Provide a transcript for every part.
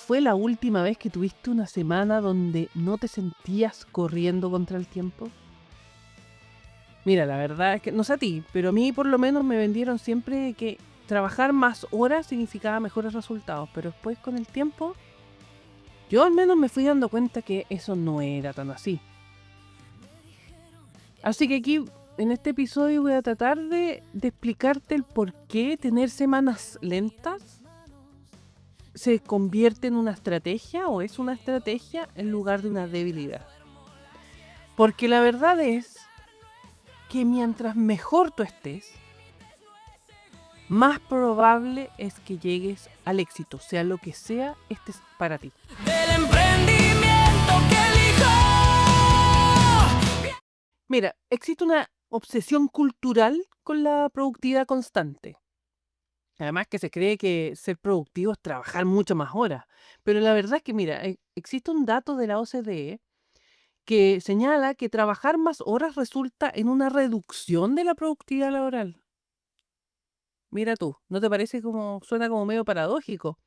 fue la última vez que tuviste una semana donde no te sentías corriendo contra el tiempo? Mira, la verdad es que no sé a ti, pero a mí por lo menos me vendieron siempre que trabajar más horas significaba mejores resultados, pero después con el tiempo, yo al menos me fui dando cuenta que eso no era tan así. Así que aquí, en este episodio, voy a tratar de explicarte el por qué tener semanas lentas se convierte en una estrategia o es una estrategia en lugar de una debilidad. Porque la verdad es que mientras mejor tú estés, más probable es que llegues al éxito, sea lo que sea, este es para ti. Del emprendimiento que elijo. Mira, existe una obsesión cultural con la productividad constante. Además que se cree que ser productivo es trabajar mucho más horas. Pero la verdad es que, mira, existe un dato de la OCDE que señala que trabajar más horas resulta en una reducción de la productividad laboral. Mira tú, ¿no te parece como suena como medio paradójico?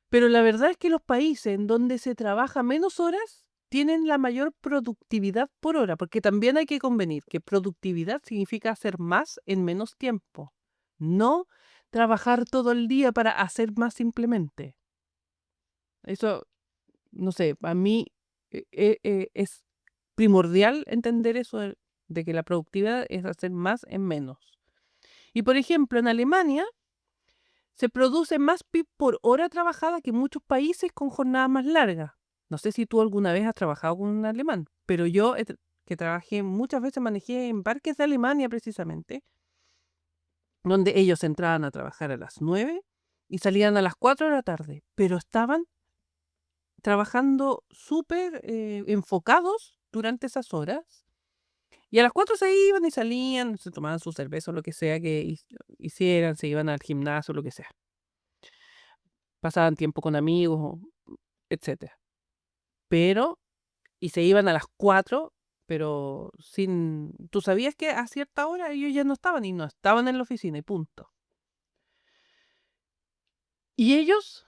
Pero la verdad es que los países en donde se trabaja menos horas tienen la mayor productividad por hora, porque también hay que convenir que productividad significa hacer más en menos tiempo, no trabajar todo el día para hacer más simplemente. Eso, no sé, para mí es primordial entender eso de que la productividad es hacer más en menos. Y por ejemplo, en Alemania se produce más PIB por hora trabajada que en muchos países con jornadas más largas. No sé si tú alguna vez has trabajado con un alemán, pero yo que trabajé muchas veces, manejé en parques de Alemania precisamente, donde ellos entraban a trabajar a las 9 y salían a las 4 de la tarde, pero estaban trabajando súper enfocados durante esas horas. Y a las 4 se iban y salían, se tomaban su cerveza o lo que sea que hicieran, se iban al gimnasio, lo que sea. Pasaban tiempo con amigos, etcétera. Pero, y se iban a las 4, pero sin... Tú sabías que a cierta hora ellos ya no estaban y no estaban en la oficina y punto. Y ellos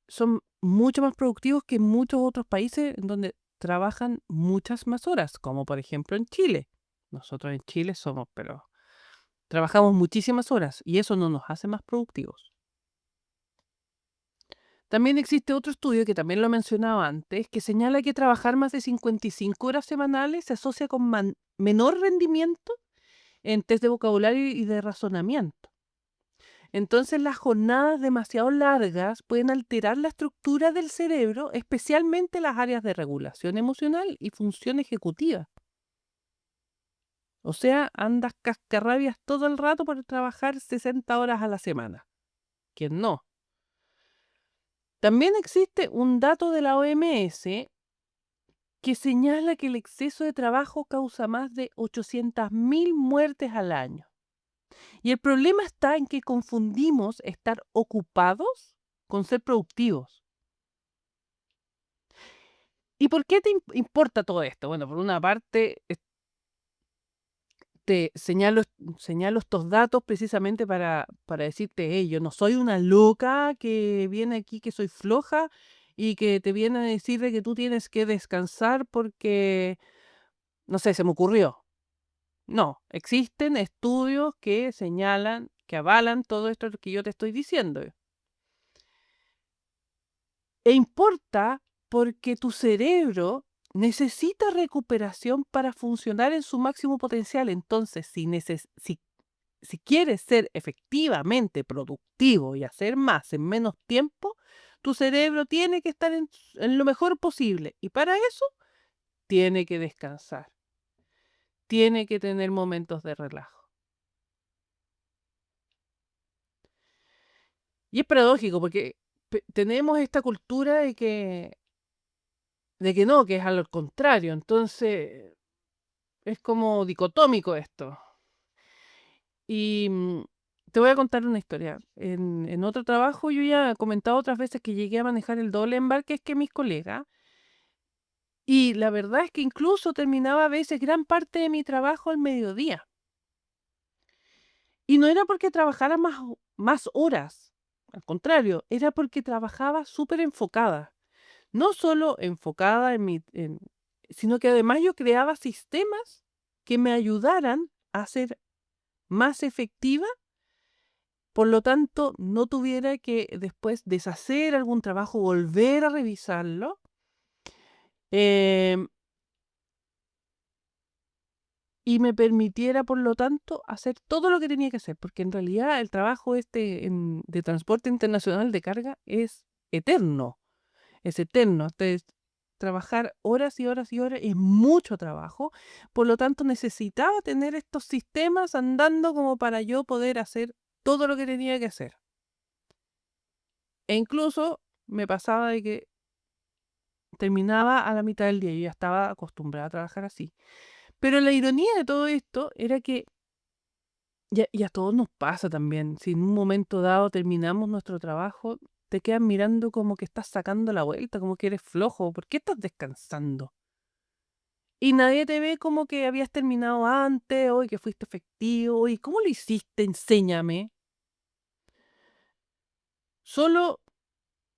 son mucho más productivos que muchos otros países en donde trabajan muchas más horas, como por ejemplo en Chile. Nosotros en Chile somos, pero trabajamos muchísimas horas y eso no nos hace más productivos. También existe otro estudio que también lo he mencionado antes, que señala que trabajar más de 55 horas semanales se asocia con menor rendimiento en test de vocabulario y de razonamiento. Entonces las jornadas demasiado largas pueden alterar la estructura del cerebro, especialmente las áreas de regulación emocional y función ejecutiva. O sea, andas cascarrabias todo el rato por trabajar 60 horas a la semana. ¿Quién no? También existe un dato de la OMS que señala que el exceso de trabajo causa más de 800.000 muertes al año. Y el problema está en que confundimos estar ocupados con ser productivos. ¿Y por qué te importa todo esto? Bueno, por una parte, te señalo estos datos precisamente para decirte, hey, yo no soy una loca que viene aquí, que soy floja y que te viene a decir de que tú tienes que descansar porque, no sé, se me ocurrió. No, existen estudios que señalan, que avalan todo esto que yo te estoy diciendo. E importa porque tu cerebro necesita recuperación para funcionar en su máximo potencial. Entonces, si quieres ser efectivamente productivo y hacer más en menos tiempo, tu cerebro tiene que estar en lo mejor posible. Y para eso, tiene que descansar. Tiene que tener momentos de relajo. Y es paradójico porque tenemos esta cultura de que no, que es al contrario. Entonces, es como dicotómico esto. Y te voy a contar una historia. En otro trabajo yo ya he comentado otras veces que llegué a manejar el doble embarque que mis colegas. Y la verdad es que incluso terminaba a veces gran parte de mi trabajo al mediodía. Y no era porque trabajara más horas. al contrario, era porque trabajaba súper enfocada. No solo enfocada sino que además yo creaba sistemas que me ayudaran a ser más efectiva, por lo tanto, no tuviera que después deshacer algún trabajo, volver a revisarlo. em, y me permitiera, por lo tanto, hacer todo lo que tenía que hacer, porque en realidad el trabajo de transporte internacional de carga es eterno. Entonces, trabajar horas y horas y horas es mucho trabajo, por lo tanto necesitaba tener estos sistemas andando como para yo poder hacer todo lo que tenía que hacer. E incluso me pasaba de que terminaba a la mitad del día, yo ya estaba acostumbrada a trabajar así. Pero la ironía de todo esto era que, y a todos nos pasa también, si en un momento dado terminamos nuestro trabajo, te quedan mirando como que estás sacando la vuelta, como que eres flojo, ¿por qué estás descansando? Y nadie te ve como que habías terminado antes, o que fuiste efectivo, y ¿cómo lo hiciste? Enséñame. Solo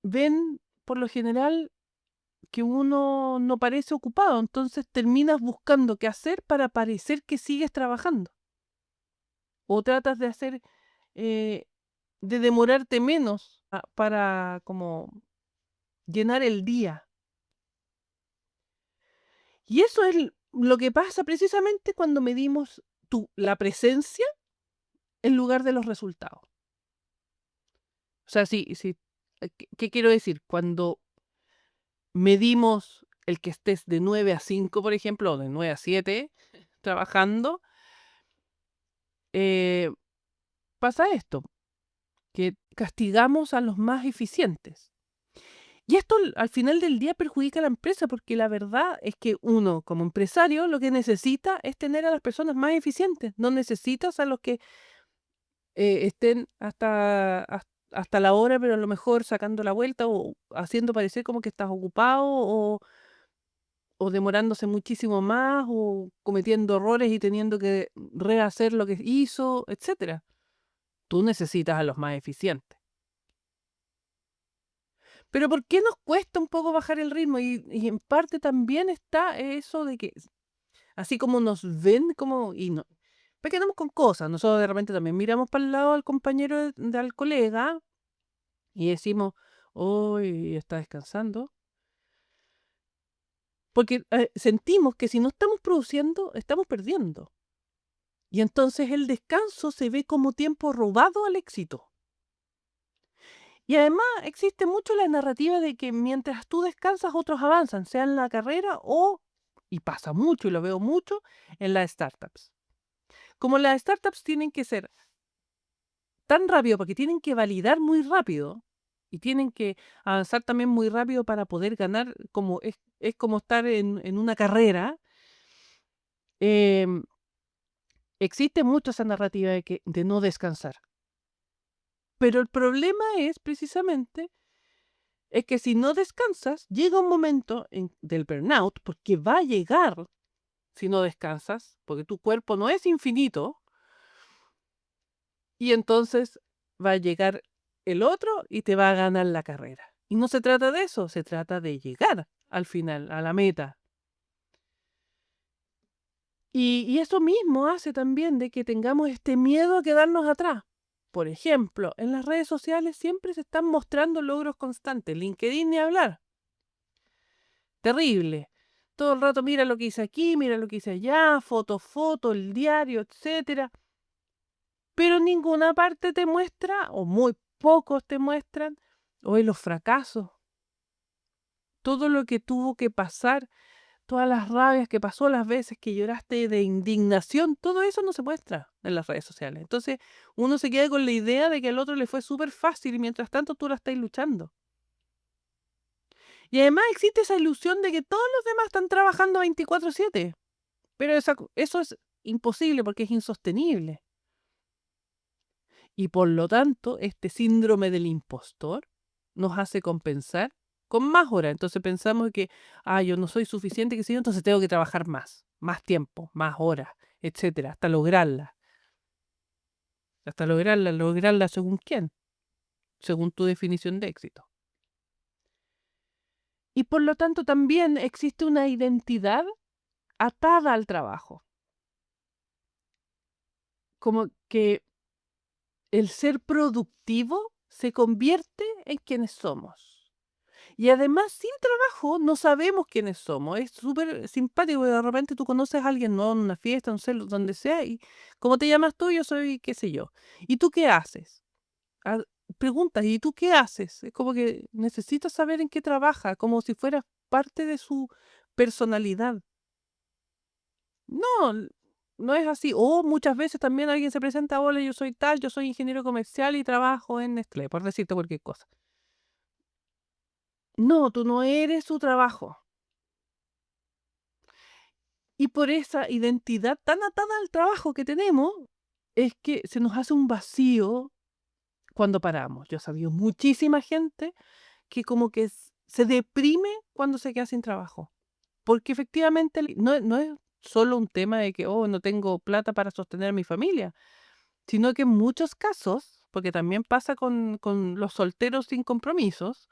ven, por lo general, que uno no parece ocupado, entonces terminas buscando qué hacer para parecer que sigues trabajando. O tratas de hacer, eh, de demorarte menos para como llenar el día. Y eso es lo que pasa precisamente cuando medimos la presencia en lugar de los resultados. O sea, ¿qué quiero decir? Cuando medimos el que estés de 9 a 5, por ejemplo, o de 9 a 7 trabajando, eh, pasa esto, que castigamos a los más eficientes. Y esto al final del día perjudica a la empresa porque la verdad es que uno como empresario lo que necesita es tener a las personas más eficientes. No necesitas a los que estén hasta la hora, pero a lo mejor sacando la vuelta o haciendo parecer como que estás ocupado o demorándose muchísimo más o cometiendo errores y teniendo que rehacer lo que hizo, etcétera. Tú necesitas a los más eficientes. Pero ¿por qué nos cuesta un poco bajar el ritmo? Y en parte también está eso de que, así como nos ven como, y no, pues quedamos con cosas. Nosotros de repente también miramos para el lado al compañero, al colega, y decimos, hoy está descansando. Porque sentimos que si no estamos produciendo, estamos perdiendo. Y entonces el descanso se ve como tiempo robado al éxito. Y además existe mucho la narrativa de que mientras tú descansas, otros avanzan, sea en la carrera y pasa mucho y lo veo mucho, en las startups. Como las startups tienen que ser tan rápido porque tienen que validar muy rápido y tienen que avanzar también muy rápido para poder ganar, como es como estar en una carrera. em, Existe mucho esa narrativa de no descansar. Pero el problema es precisamente es que si no descansas, llega un momento del burnout, porque va a llegar si no descansas, porque tu cuerpo no es infinito, y entonces va a llegar el otro y te va a ganar la carrera. Y no se trata de eso, se trata de llegar al final, a la meta. Y eso mismo hace también de que tengamos este miedo a quedarnos atrás. Por ejemplo, en las redes sociales siempre se están mostrando logros constantes. LinkedIn ni hablar. Terrible. Todo el rato mira lo que hice aquí, mira lo que hice allá, foto, el diario, etcétera. Pero en ninguna parte te muestra, o muy pocos te muestran, hoy los fracasos, todo lo que tuvo que pasar, todas las rabias que pasó, las veces que lloraste de indignación, todo eso no se muestra en las redes sociales. Entonces uno se queda con la idea de que al otro le fue súper fácil y mientras tanto tú la estás luchando. Y además existe esa ilusión de que todos los demás están trabajando 24/7. Pero eso es imposible porque es insostenible. Y por lo tanto, este síndrome del impostor nos hace compensar con más horas. Entonces pensamos que, yo no soy suficiente, que sé yo, entonces tengo que trabajar más tiempo, más horas, etcétera, hasta lograrla. Hasta lograrla según quién. según tu definición de éxito. Y por lo tanto también existe una identidad atada al trabajo. Como que el ser productivo se convierte en quienes somos. Y además, sin trabajo no sabemos quiénes somos. Es súper simpático, de repente tú conoces a alguien, ¿no? En una fiesta, no sé, donde sea, y ¿cómo te llamas tú? Yo soy, qué sé yo. ¿Y tú qué haces? Ah, preguntas, ¿y tú qué haces? Es como que necesitas saber en qué trabaja, como si fueras parte de su personalidad. No, no es así. O muchas veces también alguien se presenta, hola, yo soy tal, yo soy ingeniero comercial y trabajo en Nestlé, por decirte cualquier cosa. No, tú no eres su trabajo. Y por esa identidad tan atada al trabajo que tenemos, es que se nos hace un vacío cuando paramos. Yo he sabido muchísima gente que como que se deprime cuando se queda sin trabajo. Porque efectivamente no es solo un tema de que, oh, no tengo plata para sostener a mi familia, sino que en muchos casos, porque también pasa con los solteros sin compromisos,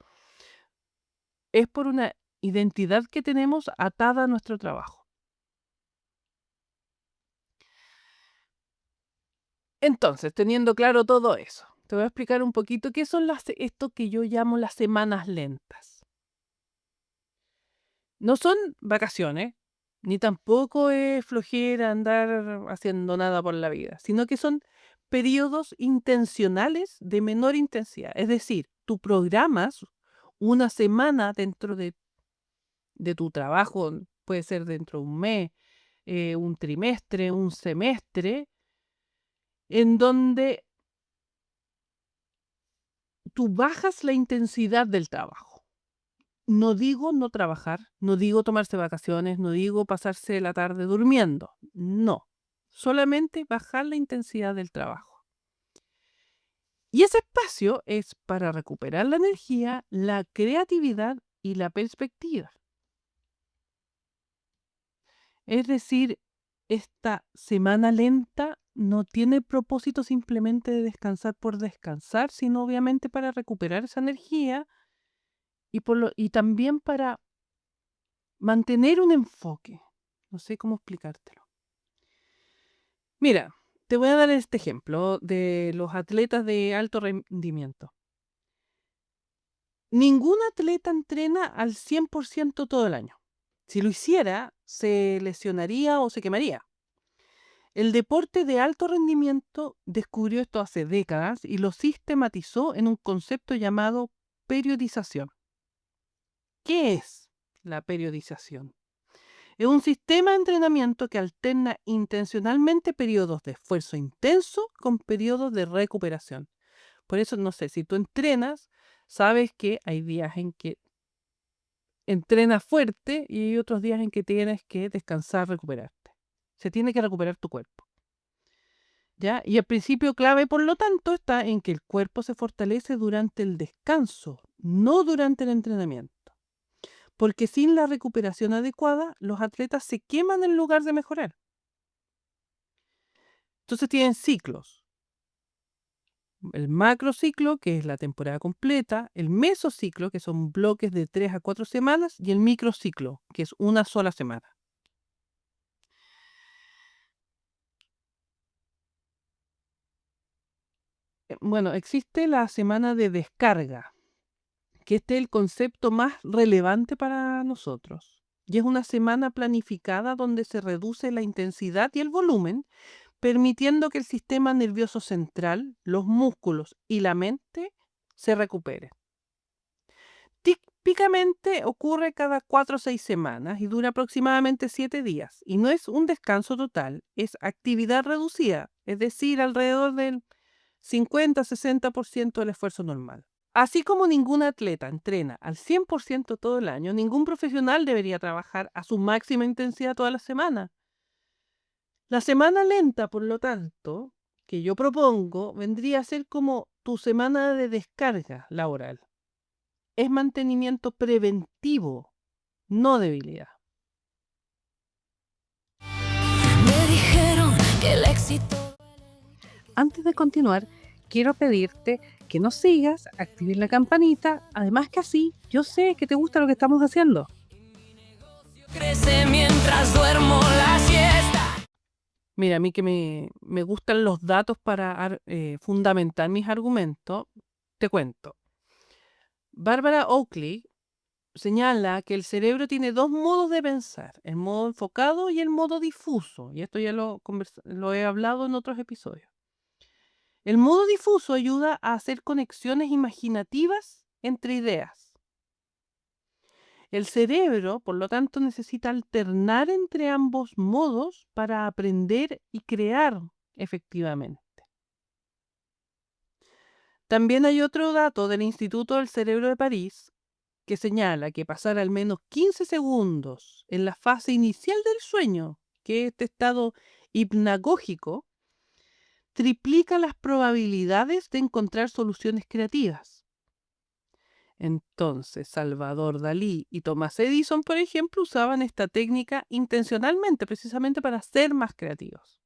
es por una identidad que tenemos atada a nuestro trabajo. Entonces, teniendo claro todo eso, te voy a explicar un poquito qué son esto que yo llamo las semanas lentas. No son vacaciones, ni tampoco es flojera andar haciendo nada por la vida, sino que son periodos intencionales de menor intensidad. Es decir, tú programas una semana dentro de tu trabajo, puede ser dentro de un mes, un trimestre, un semestre, en donde tú bajas la intensidad del trabajo. No digo no trabajar, no digo tomarse vacaciones, no digo pasarse la tarde durmiendo, no. Solamente bajar la intensidad del trabajo. Y ese espacio es para recuperar la energía, la creatividad y la perspectiva. Es decir, esta semana lenta no tiene propósito simplemente de descansar por descansar, sino obviamente para recuperar esa energía y también para mantener un enfoque. No sé cómo explicártelo. Mira, te voy a dar este ejemplo de los atletas de alto rendimiento. Ningún atleta entrena al 100% todo el año. Si lo hiciera, se lesionaría o se quemaría. El deporte de alto rendimiento descubrió esto hace décadas y lo sistematizó en un concepto llamado periodización. ¿Qué es la periodización? Es un sistema de entrenamiento que alterna intencionalmente periodos de esfuerzo intenso con periodos de recuperación. Por eso, no sé, si tú entrenas, sabes que hay días en que entrenas fuerte y hay otros días en que tienes que descansar, recuperarte. Se tiene que recuperar tu cuerpo. ¿Ya? Y el principio clave, por lo tanto, está en que el cuerpo se fortalece durante el descanso, no durante el entrenamiento. Porque sin la recuperación adecuada, los atletas se queman en lugar de mejorar. Entonces tienen ciclos. El macrociclo, que es la temporada completa, el mesociclo, que son bloques de 3 a 4 semanas, y el microciclo, que es una sola semana. Bueno, existe la semana de descarga, que este es el concepto más relevante para nosotros. Y es una semana planificada donde se reduce la intensidad y el volumen, permitiendo que el sistema nervioso central, los músculos y la mente se recuperen. Típicamente ocurre cada 4 o 6 semanas y dura aproximadamente 7 días. Y no es un descanso total, es actividad reducida, es decir, alrededor del 50-60% del esfuerzo normal. Así como ningún atleta entrena al 100% todo el año, ningún profesional debería trabajar a su máxima intensidad toda la semana. La semana lenta, por lo tanto, que yo propongo, vendría a ser como tu semana de descarga laboral. Es mantenimiento preventivo, no debilidad. Me dijeron que el éxito. Antes de continuar, quiero pedirte que nos sigas, actives la campanita. Además que así, yo sé que te gusta lo que estamos haciendo. Crece mientras duermo la siesta. Mira, a mí que me gustan los datos para fundamentar mis argumentos, te cuento. Barbara Oakley señala que el cerebro tiene dos modos de pensar, el modo enfocado y el modo difuso. Y esto ya lo he hablado en otros episodios. El modo difuso ayuda a hacer conexiones imaginativas entre ideas. El cerebro, por lo tanto, necesita alternar entre ambos modos para aprender y crear efectivamente. También hay otro dato del Instituto del Cerebro de París que señala que pasar al menos 15 segundos en la fase inicial del sueño, que es este estado hipnagógico, triplica las probabilidades de encontrar soluciones creativas. Entonces, Salvador Dalí y Thomas Edison, por ejemplo, usaban esta técnica intencionalmente, precisamente para ser más creativos.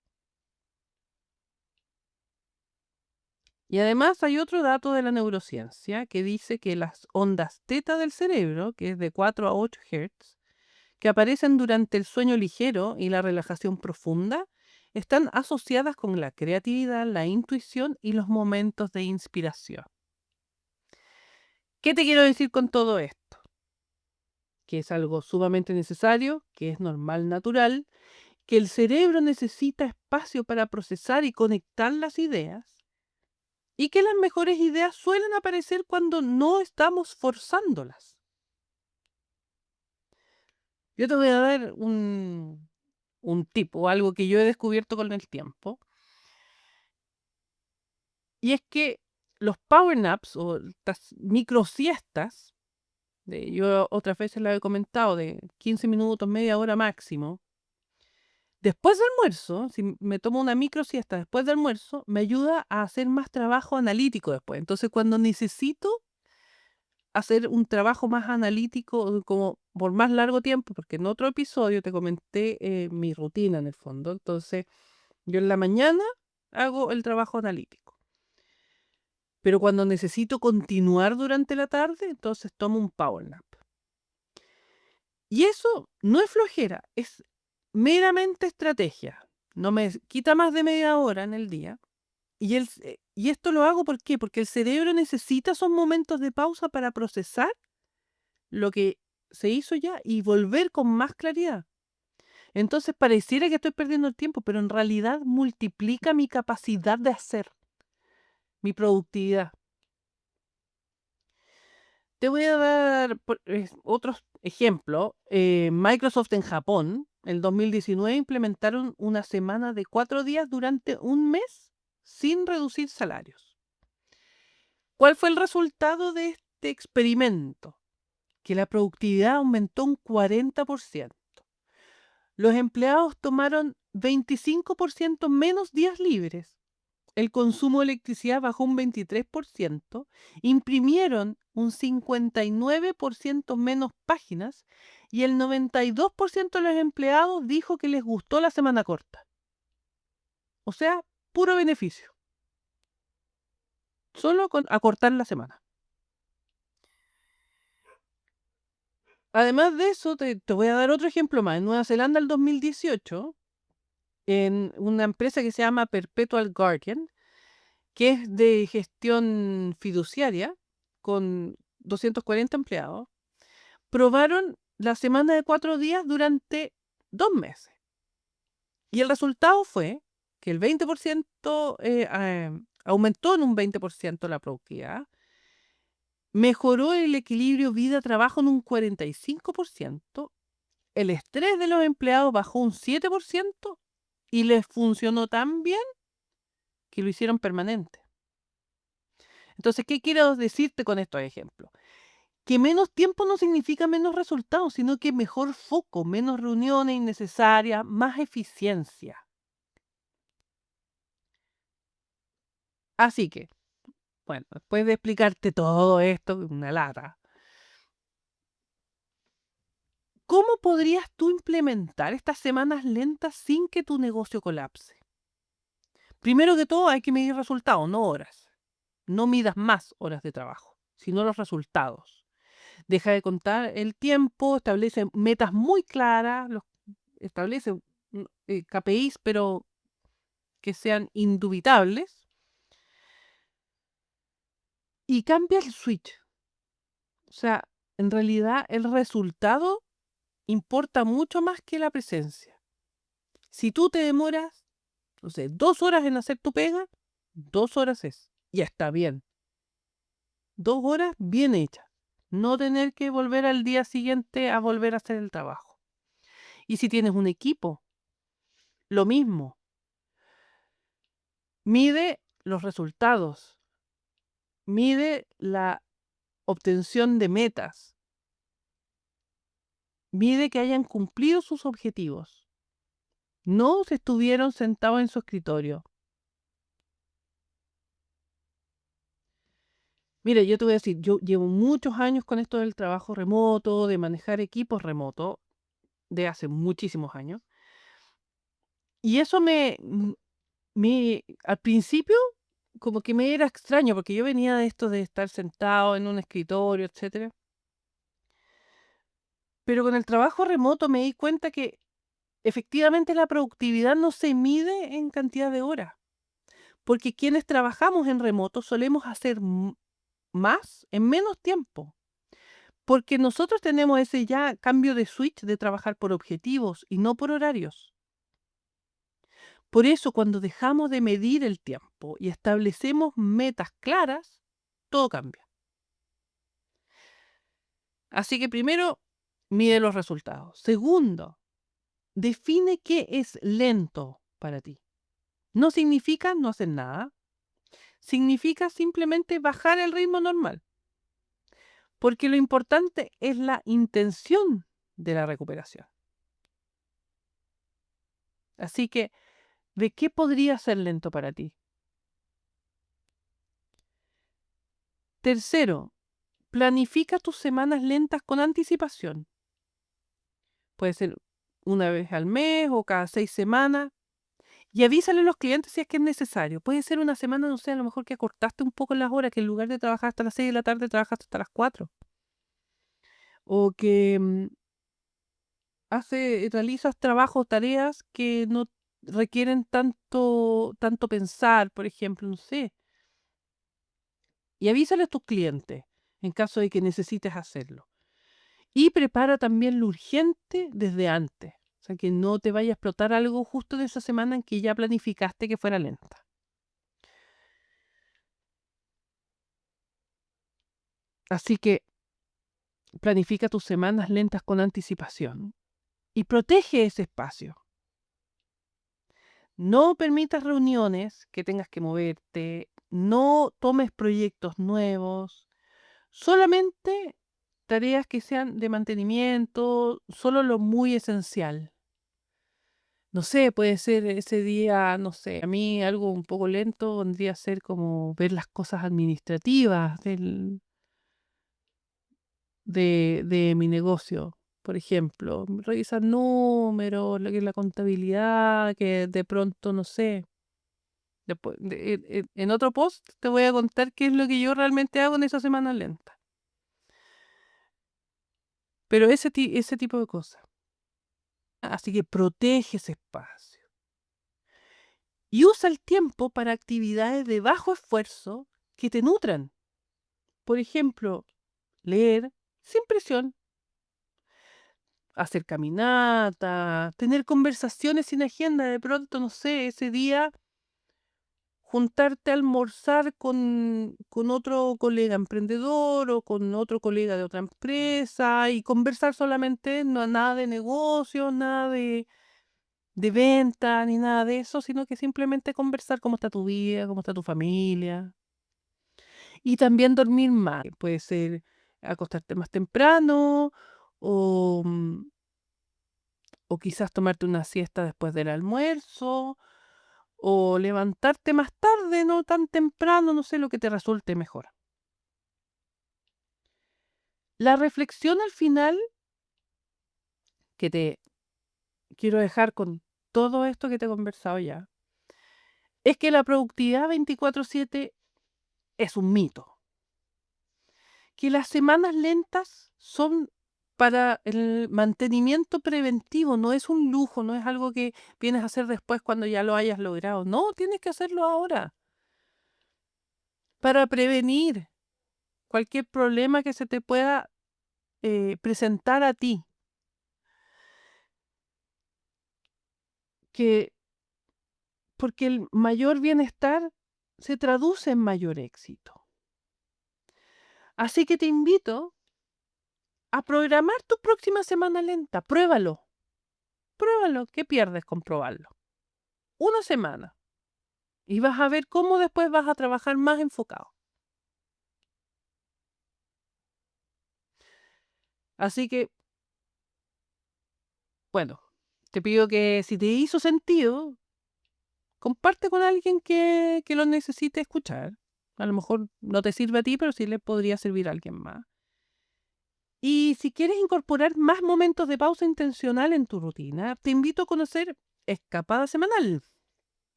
Y además hay otro dato de la neurociencia que dice que las ondas teta del cerebro, que es de 4 a 8 Hz, que aparecen durante el sueño ligero y la relajación profunda, están asociadas con la creatividad, la intuición y los momentos de inspiración. ¿Qué te quiero decir con todo esto? Que es algo sumamente necesario, que es normal, natural, que el cerebro necesita espacio para procesar y conectar las ideas, y que las mejores ideas suelen aparecer cuando no estamos forzándolas. Yo te voy a dar un tip o algo que yo he descubierto con el tiempo, y es que los power naps o estas microsiestas, yo otras veces la he comentado, de 15 minutos, media hora máximo, después del almuerzo, si me tomo una micro siesta después del almuerzo, me ayuda a hacer más trabajo analítico después. Entonces, cuando necesito hacer un trabajo más analítico, como por más largo tiempo, porque en otro episodio te comenté mi rutina en el fondo. Entonces, yo en la mañana hago el trabajo analítico. Pero cuando necesito continuar durante la tarde, entonces tomo un power nap. Y eso no es flojera, es meramente estrategia. No me quita más de media hora en el día. Y esto lo hago ¿por qué? Porque el cerebro necesita esos momentos de pausa para procesar lo que se hizo ya y volver con más claridad. Entonces pareciera que estoy perdiendo el tiempo, pero en realidad multiplica mi capacidad de hacer, mi productividad. Te voy a dar otros ejemplos. Microsoft en Japón, en 2019, implementaron una semana de 4 días durante un mes sin reducir salarios. ¿Cuál fue el resultado de este experimento? Que la productividad aumentó un 40%. Los empleados tomaron 25% menos días libres. El consumo de electricidad bajó un 23%, imprimieron un 59% menos páginas y el 92% de los empleados dijo que les gustó la semana corta. O sea, puro beneficio. Solo con acortar la semana. Además de eso, te voy a dar otro ejemplo más. En Nueva Zelanda, el 2018, en una empresa que se llama Perpetual Guardian, que es de gestión fiduciaria, con 240 empleados, probaron la semana de 4 días durante 2 meses. Y el resultado fue que el 20% aumentó en un 20% la productividad, mejoró el equilibrio vida-trabajo en un 45%, el estrés de los empleados bajó un 7% y les funcionó tan bien que lo hicieron permanente. Entonces, ¿qué quiero decirte con estos ejemplos? Que menos tiempo no significa menos resultados, sino que mejor foco, menos reuniones innecesarias, más eficiencia. Así que, bueno, después de explicarte todo esto, una lata, ¿cómo podrías tú implementar estas semanas lentas sin que tu negocio colapse? Primero que todo, hay que medir resultados, no horas. No midas más horas de trabajo, sino los resultados. Deja de contar el tiempo, establece metas muy claras, establece KPIs, pero que sean indubitables, y cambia el switch. O sea, en realidad el resultado importa mucho más que la presencia. Si tú te demoras, no sé, 2 horas en hacer tu pega, 2 horas es. Ya está bien. 2 horas bien hechas. No tener que volver al día siguiente a volver a hacer el trabajo. Y si tienes un equipo, lo mismo. Mide los resultados. Mide la obtención de metas. Mide que hayan cumplido sus objetivos. No se estuvieron sentados en su escritorio. Mire, yo te voy a decir, yo llevo muchos años con esto del trabajo remoto, de manejar equipos remotos, de hace muchísimos años. Y eso al principio, como que me era extraño, porque yo venía de esto de estar sentado en un escritorio, etcétera. Pero con el trabajo remoto me di cuenta que efectivamente la productividad no se mide en cantidad de horas, porque quienes trabajamos en remoto solemos hacer más en menos tiempo, porque nosotros tenemos ese ya cambio de switch de trabajar por objetivos y no por horarios. Por eso, cuando dejamos de medir el tiempo y establecemos metas claras, todo cambia. Así que primero, mide los resultados. Segundo, define qué es lento para ti. No significa no hacer nada, significa simplemente bajar el ritmo normal, porque lo importante es la intención de la recuperación. Así que, ¿de qué podría ser lento para ti? Tercero, planifica tus semanas lentas con anticipación. Puede ser una vez al mes o cada 6 semanas. Y avísale a los clientes si es que es necesario. Puede ser una semana, no sé, a lo mejor que acortaste un poco las horas, que en lugar de trabajar hasta las 6 de la tarde, trabajaste hasta las 4. O que realizas trabajos, tareas que no requieren tanto pensar, por ejemplo, no sé. Y avísale a tus clientes en caso de que necesites hacerlo. Y prepara también lo urgente desde antes. O sea, que no te vaya a explotar algo justo de esa semana en que ya planificaste que fuera lenta. Así que planifica tus semanas lentas con anticipación y protege ese espacio. No permitas reuniones que tengas que moverte, no tomes proyectos nuevos, solamente tareas que sean de mantenimiento, solo lo muy esencial. No sé, puede ser ese día, no sé, a mí algo un poco lento vendría a ser como ver las cosas administrativas de mi negocio. Por ejemplo, revisar números, la contabilidad, que de pronto, no sé. Después, en otro post te voy a contar qué es lo que yo realmente hago en esa semana lenta. Pero ese tipo de cosas. Así que protege ese espacio. Y usa el tiempo para actividades de bajo esfuerzo que te nutran. Por ejemplo, leer sin presión, hacer caminata, tener conversaciones sin agenda. De pronto, no sé, ese día juntarte a almorzar con otro colega emprendedor o con otro colega de otra empresa y conversar solamente, no nada de negocio, nada de venta, ni nada de eso, sino que simplemente conversar cómo está tu vida, cómo está tu familia. Y también dormir más. Puede ser acostarte más temprano o, o quizás tomarte una siesta después del almuerzo o levantarte más tarde, no tan temprano, no sé lo que te resulte mejor. La reflexión al final que te quiero dejar con todo esto que te he conversado ya es que la productividad 24/7 es un mito. Que las semanas lentas son para el mantenimiento preventivo, no es un lujo, no es algo que vienes a hacer después cuando ya lo hayas logrado. No, tienes que hacerlo ahora para prevenir cualquier problema que se te pueda presentar a ti. Que, porque el mayor bienestar se traduce en mayor éxito. Así que te invito a programar tu próxima semana lenta. Pruébalo. Pruébalo. ¿Qué pierdes con probarlo? Una semana. Y vas a ver cómo después vas a trabajar más enfocado. Así que, bueno, te pido que si te hizo sentido, comparte con alguien que lo necesite escuchar. A lo mejor no te sirve a ti, pero sí le podría servir a alguien más. Y si quieres incorporar más momentos de pausa intencional en tu rutina, te invito a conocer Escapada Semanal.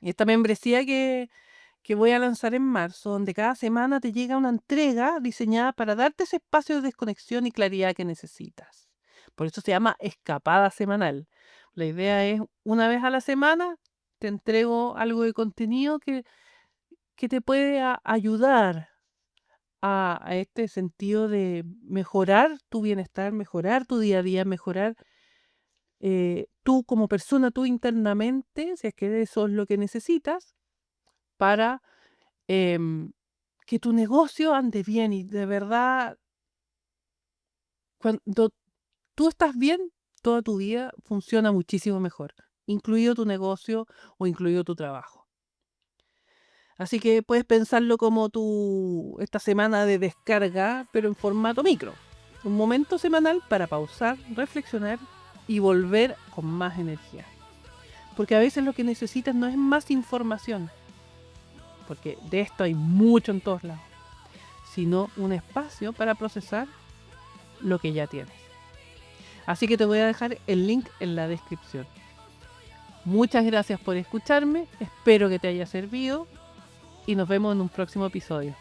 Esta membresía que voy a lanzar en marzo, donde cada semana te llega una entrega diseñada para darte ese espacio de desconexión y claridad que necesitas. Por eso se llama Escapada Semanal. La idea es, una vez a la semana, te entrego algo de contenido que te puede ayudar a este sentido de mejorar tu bienestar, mejorar tu día a día, mejorar tú como persona, tú internamente, si es que eso es lo que necesitas, para em, que tu negocio ande bien y de verdad, cuando tú estás bien, toda tu vida funciona muchísimo mejor, incluido tu negocio o incluido tu trabajo. Así que puedes pensarlo como esta semana de descarga, pero en formato micro. Un momento semanal para pausar, reflexionar y volver con más energía. Porque a veces lo que necesitas no es más información, porque de esto hay mucho en todos lados, sino un espacio para procesar lo que ya tienes. Así que te voy a dejar el link en la descripción. Muchas gracias por escucharme, espero que te haya servido y nos vemos en un próximo episodio.